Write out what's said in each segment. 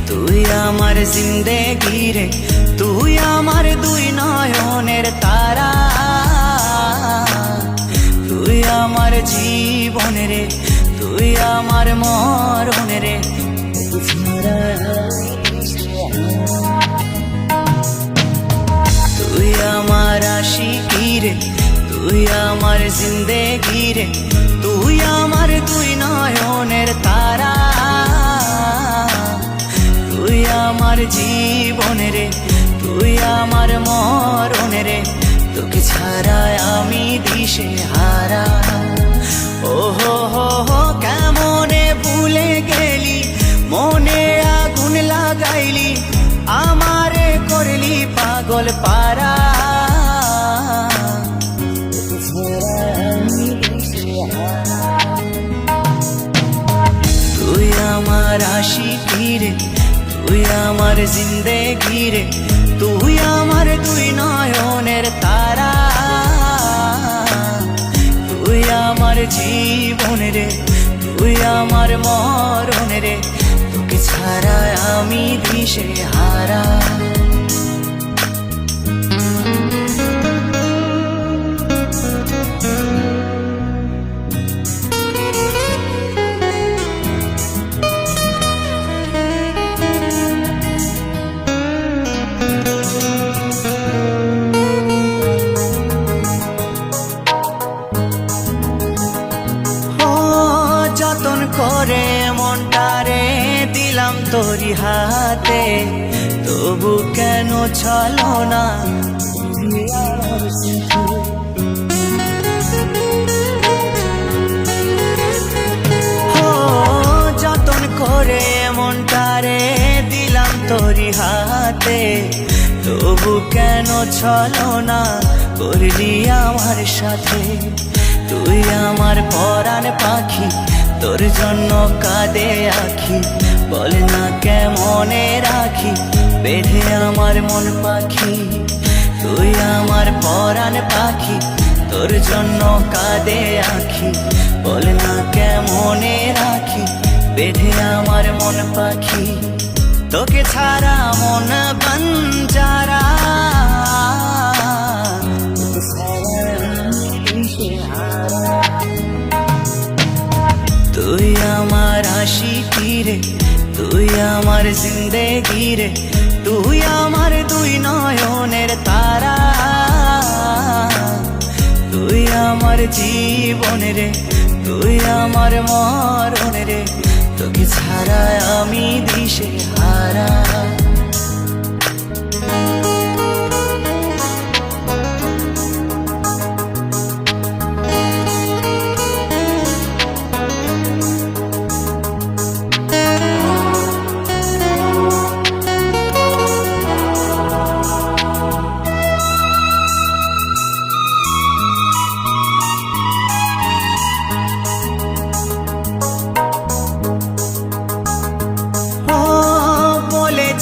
তুই আমার জিন্দেগি রে, তুই আমার দুই নয়নের তারা, তুই আমার জীবন রে, তুই আমার মরণ রে। তুই আমার আশিকি রে, তুই আমার জিন্দেগি রে, তুই আমার দুই নয়নের তারা, তুই আমার জীবন রে, তুই আমার মরণ রে। তোকে ছাড়া আমি দিশে হারা। ও হো হো হো কেমনে ভুলে গেলি, মনে আগুন লাগাইলি, আমারে করলি পাগল পারা। তুই আমার আশিকি রে, তুই আমার জিন্দেগি রে, তুই আমার দুই নয়নের তারা, তুই আমার জীবন রে, তুই আমার মরণ রে। তোকে ছাড়া আমি দিশে হারা। যতন করে মনটারে দিলাম তোরি হাতে, তবু কেন চলো না যতন করে মনটারে দিলাম তোরি হাতে, তবু কেন চলো না করলি আমার সাথে। তুই আমার পরাণ পাখি, তোর জন্য কাঁদে আখি, বল না কেমনে রাখি বেঁধে আমার মন পাখি। তুই আমার পরাণ পাখি, তোর জন্য কাঁদে আখি, বল না কেমনে রাখি বেঁধে আমার মন পাখি। তোকে ছাড়া মন বাঞ্জারা, তুই আমার আশিকি রে, তুই আমার জিন্দেগি রে, তুই আমার দুই নয়নের তারা, তুই আমার জীবন রে, তুই আমার মরণ রে। তোকে ছাড়া আমি দিশে হারা।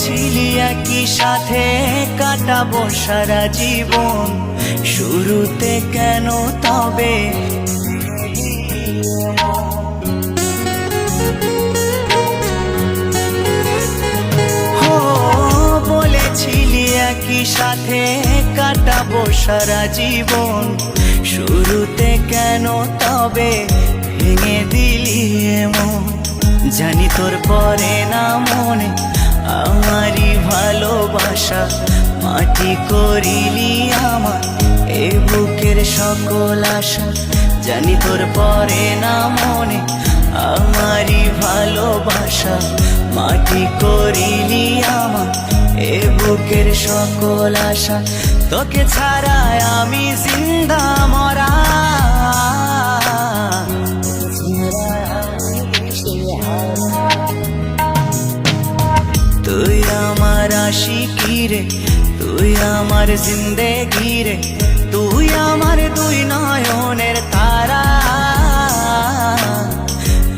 ছিলি একই সাথে কাটাবো সারা জীবন, শুরুতে কেন তবে বলেছিলি একই সাথে কাটাবো সারা জীবন, শুরুতে কেন তবে ভেঙে দিলি এমন। জানি তোর পরে না মনে আমারই ভালোবাসা, মাটি করিলি আমার এ বুকের সকল আশা। জানি তোর পরে না মনে আমারই ভালোবাসা, মাটি করিলি আমার এ বুকের সকল আশা। তোকে ছাড়া আমি জিন্দা মরা। তুই আমার আশিকি রে, তুই আমার জিন্দেগি রে, তুই আমার দুই নয়নের তারা,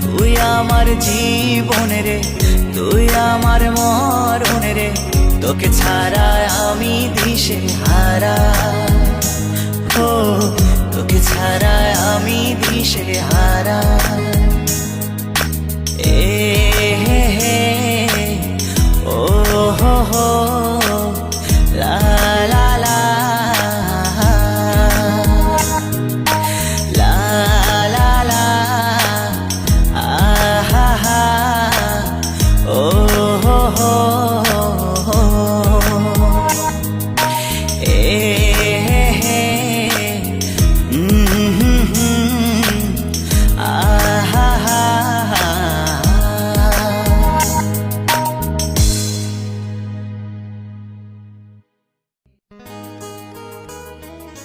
তুই আমার জীবন রে, তুই আমার মরণ রে। তোকে ছাড়া আমি দিশে হারা। ও তোকে ছাড়া আমি দিশে হারা।